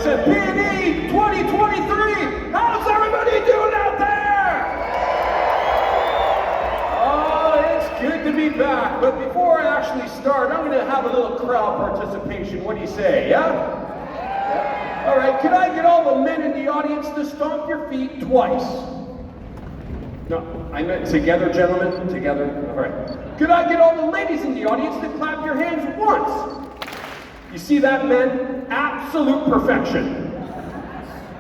said Pne 2023. How's everybody doing out there? Oh, it's good to be back. But before I actually start, I'm going to have a little crowd participation. What do you say, yeah? All right, can I get all the men in the audience to stomp your feet twice? No, I meant together, gentlemen, together. All right. Could I get all the ladies in the audience to clap your hands once? You see that, men? Absolute perfection.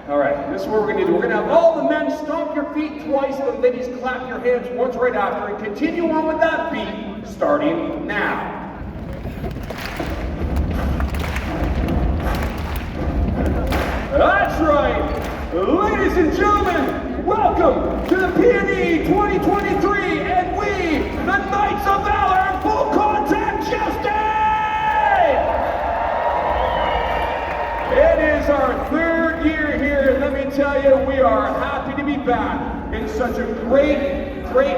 All right, this is what we're gonna do. We're gonna have all the men stomp your feet twice, the ladies clap your hands once right after, and continue on with that beat, starting now. That's right. Ladies and gentlemen, welcome to the Pne 2023 and we, the Knights of Valor, full contact jousting! It is our third year here, and let me tell you, we are happy to be back in such a great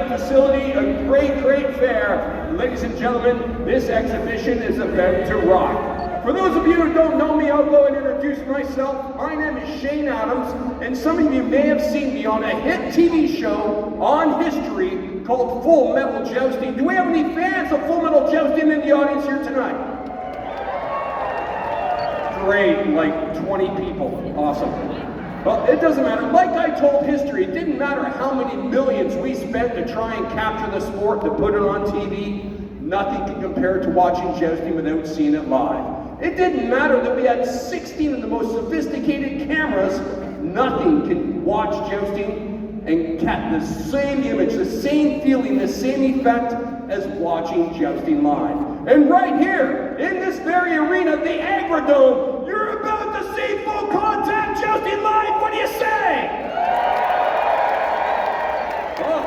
facility, a great fair. Ladies and gentlemen, this exhibition is about to rock. For those of you who don't know me, I'll go and introduce myself. My name is Shane Adams, and some of you may have seen me on a hit TV show on history called Full Metal Jousting. Do we have any fans of Full Metal Jousting in the audience here tonight? Great, like 20 people. Awesome. Well, it doesn't matter. Like I told history, it didn't matter how many millions we spent to try and capture the sport, to put it on TV. Nothing can compare to watching jousting without seeing it live. It didn't matter that we had 16 of the most sophisticated cameras. Nothing can watch jousting and get the same image, the same feeling, the same effect as watching jousting live. And right here, in this very arena, the Agrodome, you're about to see full contact jousting live. What do you say?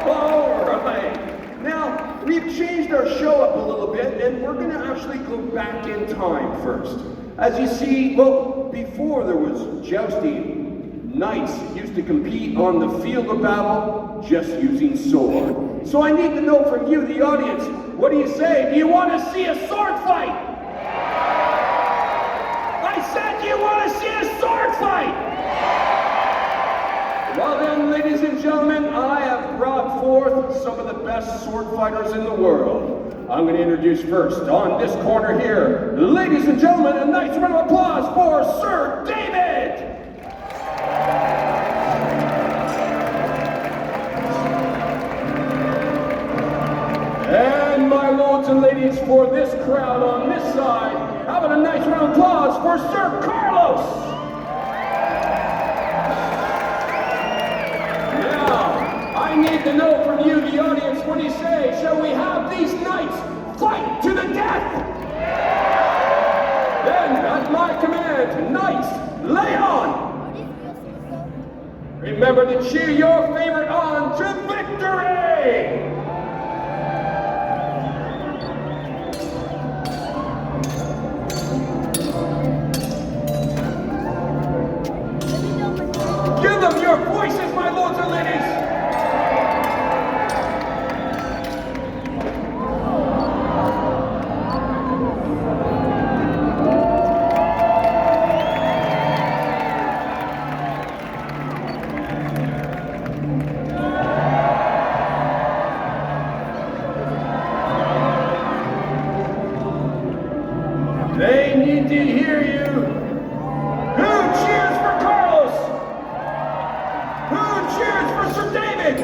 All right. Now, we've changed our show up a little bit, and we're going to actually go back in time first. As you see, well, before there was jousting, knights used to compete on the field of battle just using sword. So I need to know from you, the audience, what do you say? Do you want to see a sword fight? I said, do you want to see a sword fight? Well then, ladies and gentlemen, I have brought forth some of the best sword fighters in the world. I'm going to introduce first, on this corner here, ladies and gentlemen, a nice round of applause for Sir David! And my lords and ladies, for this crowd on this side, having a nice round of applause for Sir Carlos! I need to know from you, the audience, what do you say? Shall we have these knights fight to the death? Then, at my command, knights, lay on! Remember to cheer your favorite on to victory! Give them your voices, my lords and ladies! They need to hear you. Who cheers for Carlos? Who cheers for Sir David?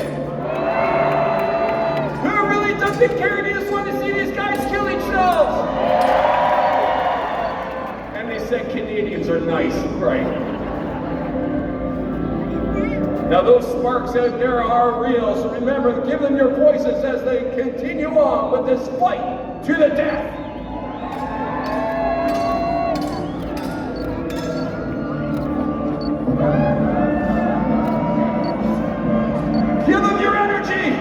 Who really doesn't care? They just want to see these guys kill themselves. And they said Canadians are nice, right? Now those sparks out there are real, so remember, give them your voices as they continue on with this fight to the death. Give them your energy!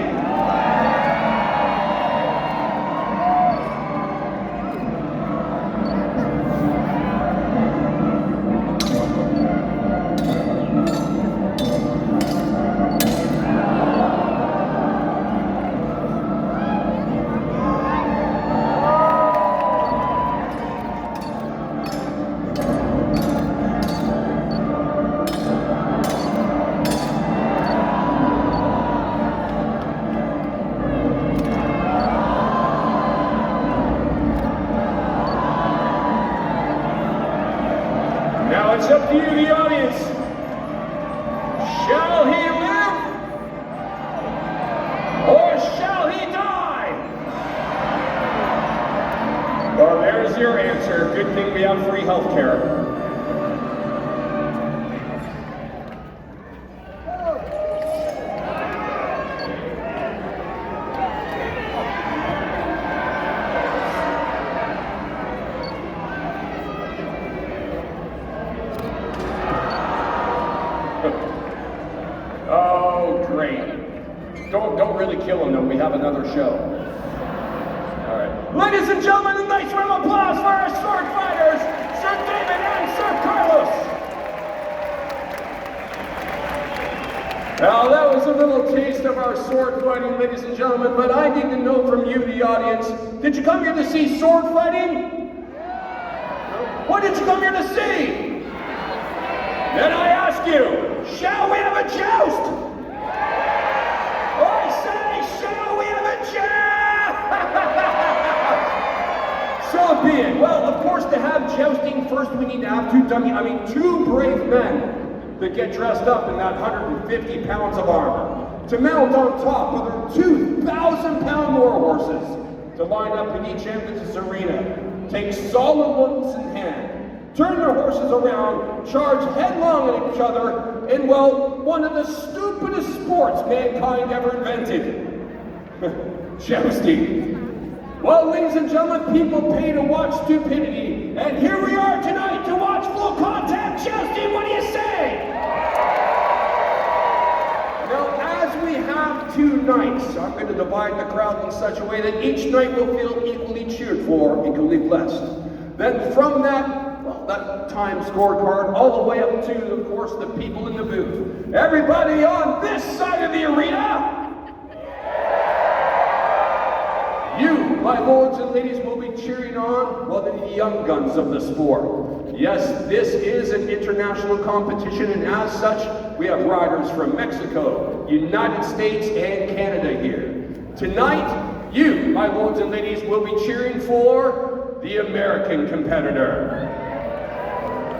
have free health care. Oh, great. Don't really kill him though, we have another show. All right. Ladies and gentlemen, a nice round of applause for our sword fighters, Sir David and Sir Carlos. Now that was a little taste of our sword fighting, ladies and gentlemen, but I need to know from you, the audience, did you come here to see sword fighting? What did you come here to see? Then I ask you, shall we have a joust? I say, shall we have a joust? So be it. Well, of course, to have jousting, first we need to have two brave men that get dressed up in that 150 pounds of armor, to mount on top of their 2,000-pound war horses, to line up in each end of this arena, take solid ones in hand, turn their horses around, charge headlong at each other in, well, one of the stupidest sports mankind ever invented. Jousting. Well, ladies and gentlemen, people pay to watch stupidity, and here we are tonight to watch full contact jousting. What do you say? Now, as we have two nights, I'm going to divide the crowd in such a way that each night will feel equally cheered for, equally blessed. Then from that time scorecard all the way up to, of course, the people in the booth. Everybody on this side of the arena, you, my lords and ladies, will be cheering on, well, the young guns of the sport. Yes, this is an international competition, and as such, we have riders from Mexico, United States, and Canada here. Tonight, you, my lords and ladies, will be cheering for the American competitor.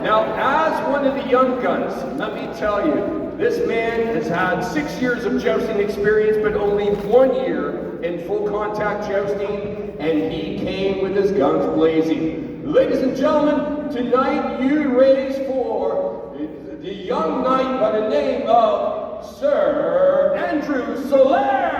Now, as one of the young guns, let me tell you, this man has had 6 years of jousting experience, but only 1 year in full contact jousting, and he came with his guns blazing. Ladies and gentlemen, tonight you raise for the young knight by the name of Sir Andrew Soler.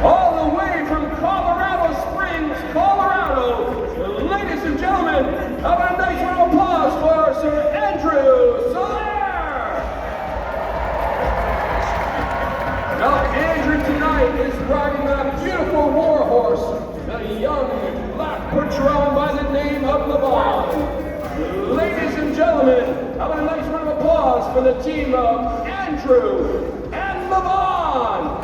All the way from Colorado Springs, Colorado, ladies and gentlemen, have a nice round of applause for Sir Andrew Soler. Now, Andrew tonight is riding a beautiful war horse, a young black Patron by the name of Levon. Ladies and gentlemen, have a nice round of applause for the team of Andrew and Levon.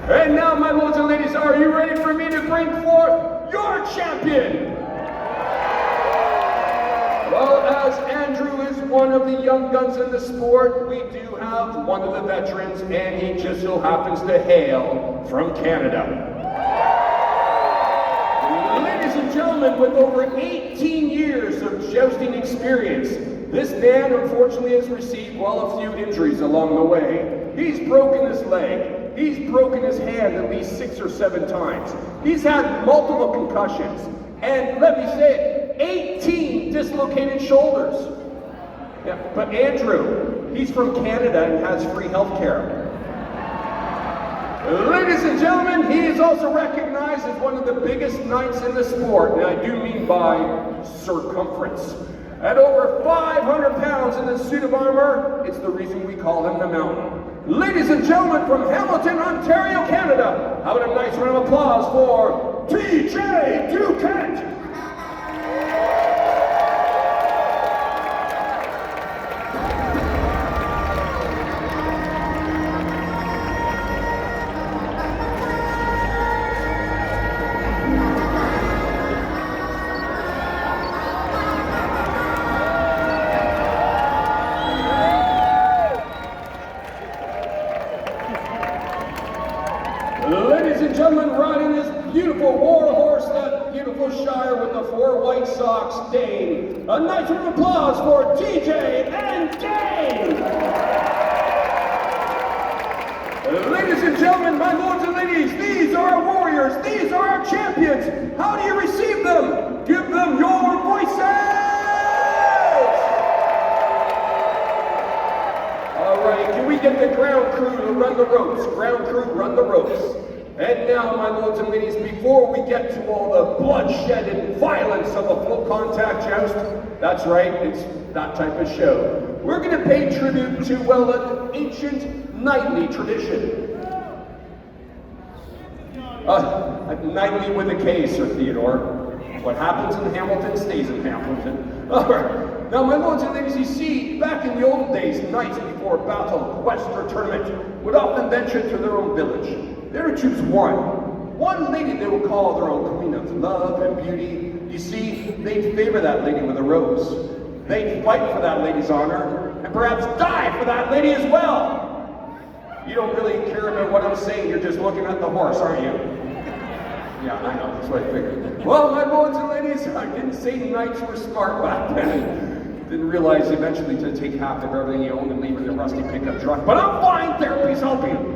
And now, my lords and ladies, are you ready for me to bring forth your champion? Well, as Andrew is one of the young guns in the sport, we do have one of the veterans, and he just so happens to hail from Canada. Ladies and gentlemen, with over 18 years of jousting experience, this man unfortunately has received, well, a few injuries along the way. He's broken his leg. He's broken his hand at least 6 or 7 times. He's had multiple concussions. And let me say it, 18 dislocated shoulders. Yeah, but Andrew, he's from Canada and has free health care. Ladies and gentlemen, he is also recognized as one of the biggest knights in the sport, and I do mean by circumference. At over 500 pounds in this suit of armor, it's the reason we call him the Mountain. Ladies and gentlemen, from Hamilton, Ontario, Canada, how about a nice round of applause for TJ Duquette? Ladies and gentlemen, riding this beautiful war horse, that beautiful beautiful Shire with the 4 White Sox, Dane. A nice round of applause for TJ and Dane! Ladies and gentlemen, my lords and ladies, these are our warriors, these are our champions. How do you receive them? Give them your voices! All right, can we get the ground crew to run the ropes? Ground crew, run the ropes. And now, my lords and ladies, before we get to all the bloodshed and violence of a full contact joust, that's right, it's that type of show. We're going to pay tribute to, well, an ancient knightly tradition. Knightly with a K, Sir Theodore. What happens in Hamilton stays in Hamilton. All right. Now, my lords and ladies, you see, back in the old days, knights before battle, quest, or tournament would often venture to their own village. They would choose one lady they would call their own queen of love and beauty. You see, they'd favor that lady with a rose. They'd fight for that lady's honor, and perhaps die for that lady as well. You don't really care about what I'm saying, you're just looking at the horse, aren't you? Yeah, I know, that's what I figured. Well, my lords and ladies, I didn't say knights were smart back then. Didn't realize eventually to take half of everything you own and leave in the rusty pickup truck. But I'm fine, therapy's helping.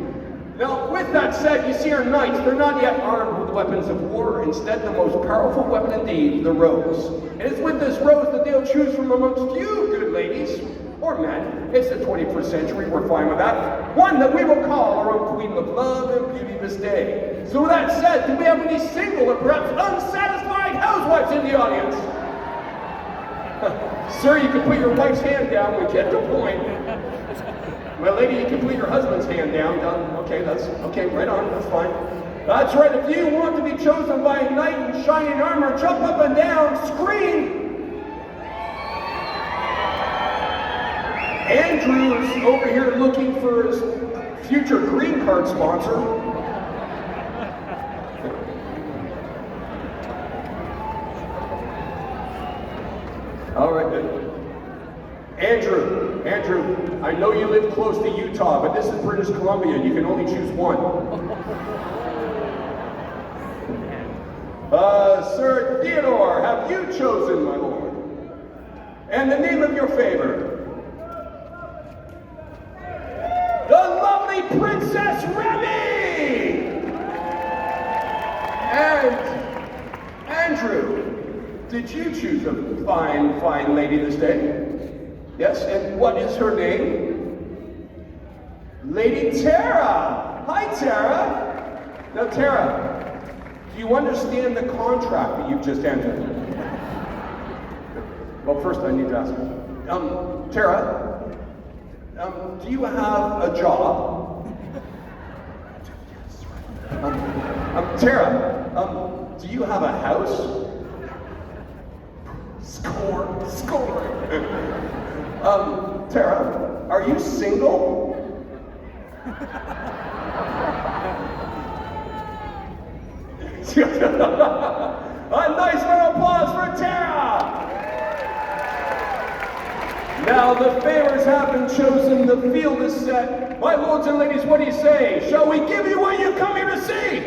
Now, with that said, you see our knights, they're not yet armed with weapons of war. Instead, the most powerful weapon indeed, the rose. And it's with this rose that they'll choose from amongst you, good ladies, or men. It's the 21st century, we're fine with that. One that we will call our own queen of love and beauty this day. So with that said, do we have any single or perhaps unsatisfied housewives in the audience? Sir, you can put your wife's hand down, we get the point. My lady, you can put your husband's hand down. Okay, right on, that's fine. That's right, if you want to be chosen by a knight in shining armor, jump up and down, scream! Andrew is over here looking for his future green card sponsor. All right, good. Andrew, I know you live close to Utah, but this is British Columbia. You can only choose one. Sir Theodore, have you chosen, my lord? And the name of your favor? The lovely Princess Remy! And Andrew, did you choose a fine, fine lady this day? Yes, and what is her name? Lady Tara! Hi, Tara! Now, Tara, do you understand the contract that you've just entered? Well, first I need to ask you. Tara, do you have a job? Tara, do you have a house? Score! Tara, are you single? A nice round of applause for Tara! Now the favors have been chosen, the field is set. My lords and ladies, what do you say? Shall we give you what you come here to see?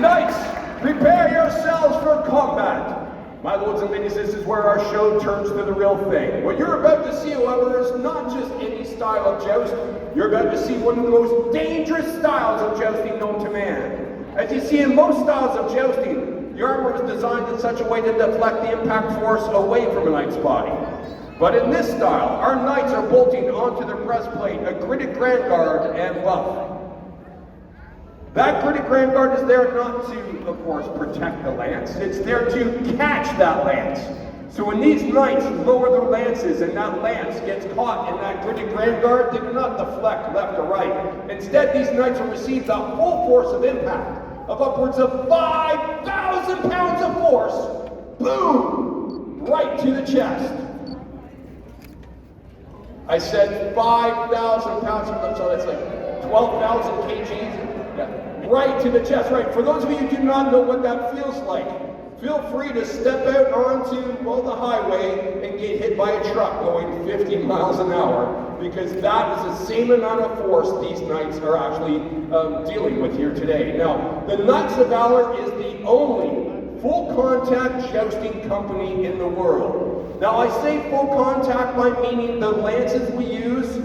Knights, prepare yourselves for combat. My lords and ladies, this is where our show turns to the real thing. What you're about to see, however, is not just any style of joust. You're about to see one of the most dangerous styles of jousting known to man. As you see in most styles of jousting, the armor is designed in such a way to deflect the impact force away from a knight's body. But in this style, our knights are bolting onto their breastplate a gridded grand guard and buff. That gridded grand guard is there not to, of course, protect the lance. It's there to catch that lance. So when these knights lower their lances and that lance gets caught in that gridded grand guard, they do not deflect left or right. Instead, these knights will receive the full force of impact of upwards of 5,000 pounds of force. Boom! Right to the chest. I said 5,000 pounds of, so that's like 12,000 kgs. Right to the chest, right. For those of you who do not know what that feels like, feel free to step out onto, well, the highway and get hit by a truck going 50 miles an hour. because that is the same amount of force these knights are actually dealing with here today. Now, the Knights of Valour is the only full contact jousting company in the world. Now, I say full contact by meaning the lances we use,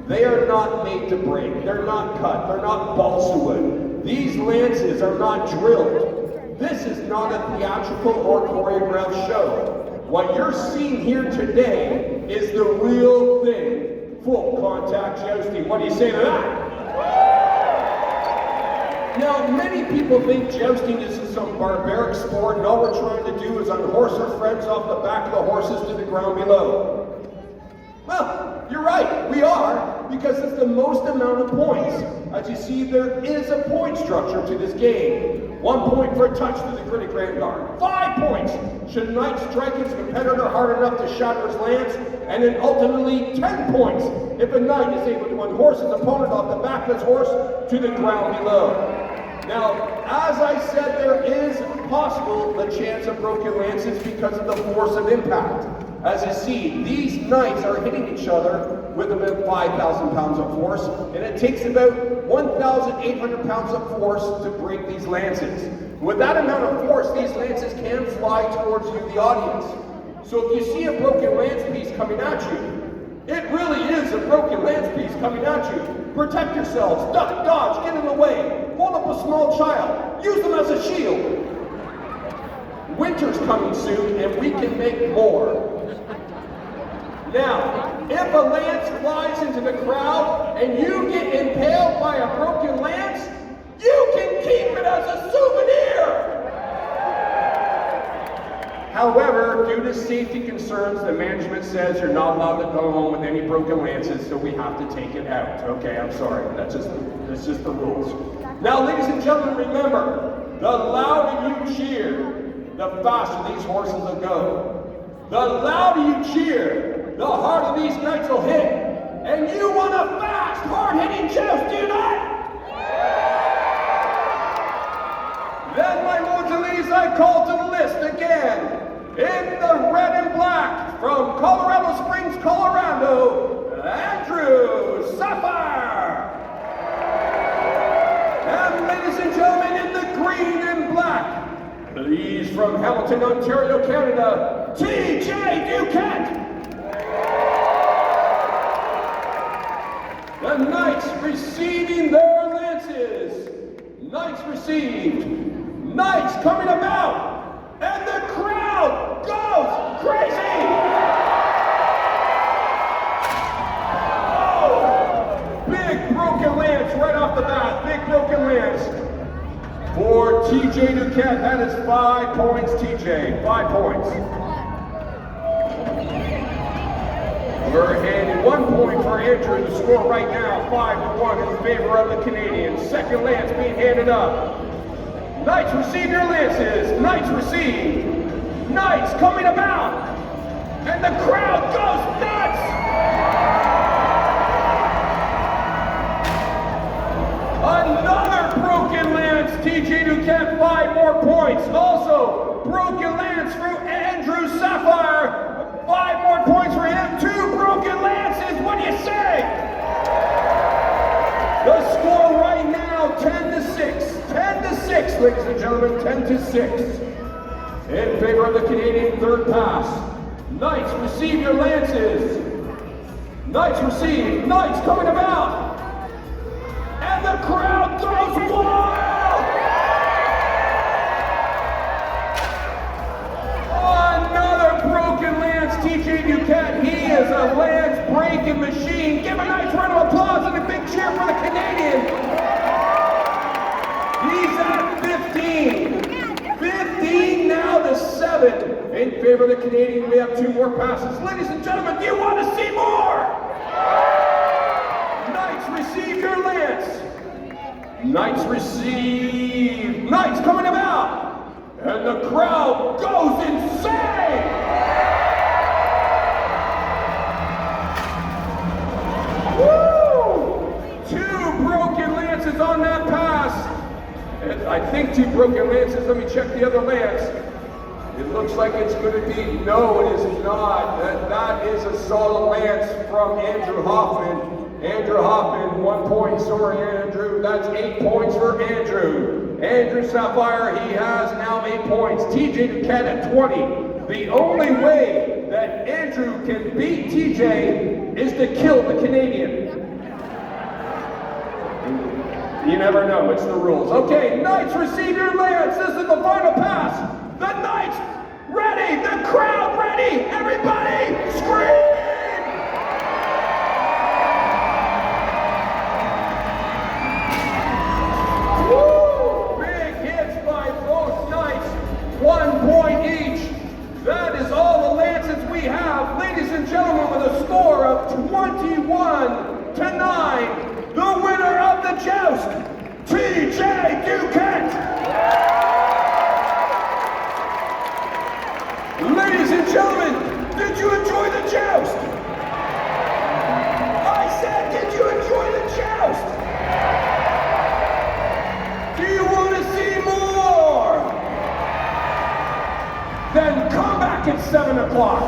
they are not made to break. They're not cut. They're not balsa wood. These lances are not drilled. This is not a theatrical or choreographed show. What you're seeing here today is the real thing. Full contact jousting. What do you say to that? Now, many people think jousting is some barbaric sport, and all we're trying to do is unhorse our friends off the back of the horses to the ground below. Well, you're right, we are, because it's the most amount of points. As you see, there is a point structure to this game. 1 point for a touch to the gritty grand guard. 5 points should a knight strike his competitor hard enough to shatter his lance, and then ultimately 10 points if a knight is able to unhorse his opponent off the back of his horse to the ground below. Now, as I said, there is possible the chance of broken lances because of the force of impact. As you see, these knights are hitting each other with about 5,000 pounds of force, and it takes about 1,800 pounds of force to break these lances. With that amount of force, these lances can fly towards you, the audience. So if you see a broken lance piece coming at you, it really is a broken lance piece coming at you. Protect yourselves, duck, dodge, get in the way, hold up a small child, use them as a shield. Winter's coming soon, and we can make more. Now, if a lance flies into the crowd and you get impaled by a broken lance, you can keep it as a souvenir! However, due to safety concerns, the management says you're not allowed to go home with any broken lances, so we have to take it out. Okay, I'm sorry, that's just the rules. Now, ladies and gentlemen, remember, the louder you cheer, the faster these horses will go. The louder you cheer, the harder these knights will hit. And you want a fast, hard-hitting joust, do you not? Then, my lords and ladies, I call to the list again. In the red and black, from Colorado Springs, Colorado, Andrew Sapphire. And ladies and gentlemen, in the green and black, please, from Hamilton, Ontario, Canada, T.J. Duquette. The knights receiving their lances. Knights received. Knights coming about. And the crowd goes crazy. Oh! Big broken lance right off the bat. Big broken lance. For T.J. Duquette, that is 5 points, T.J. 5 points. We're handing 1 point for Andrew. The score right now, 5-1 in favor of the Canadians. Second lance being handed up. Knights receive your lances. Knights receive. Knights coming about. And the crowd goes nuts. Another broken lance, T.J. Duquette, 5 more points. Also, broken lance for Andrew Sapphire. 5 more points for him. 2 broken lances. What do you say? The score right now, 10-6. 10-6, ladies and gentlemen, 10-6. In favor of the Canadian third pass. Knights receive your lances. Knights receive. Knights coming about. And the crowd goes wild! Another broken lance, T.J. Duquette. He is a lance-breaking machine. Give a nice round of applause and a big cheer for the Canadian. He's at 15. 15 now to 7. In favor of the Canadian, we have 2 more passes. Ladies and gentlemen, do you want to see more? Knights receive your lance. Knights receive. Knights coming about. And the crowd goes insane. Woo! 2 broken lances on that pass. And I think 2 broken lances. Let me check the other lance. It looks like it's going to be, no, it is not. That is a solid lance from Andrew Hoffman. Andrew Hoffman, 1 point. Sorry, Andrew. That's 8 points for Andrew. Andrew Sapphire, he has now 8 points. TJ Duquette at 20. The only way that Andrew can beat TJ is to kill the Canadian. You never know, it's the rules. Okay, Knights, receive your lance. This is the final pass. The Knights, ready, the crowd ready. Everybody, scream! Woo! Big hits by both Knights. 1 point each. That is all the lances we have. Ladies and gentlemen, with a score of 21-9, the winner of the joust, TJ Duquette. Ladies and gentlemen, did you enjoy the joust? I said, did you enjoy the joust? Do you want to see more? Then come back at 7 o'clock.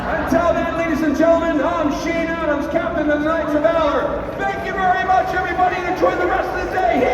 Until then, ladies and gentlemen, I'm Shane Adams, Captain of the Knights of Valour. Thank you very much, everybody, and enjoy the rest of the day.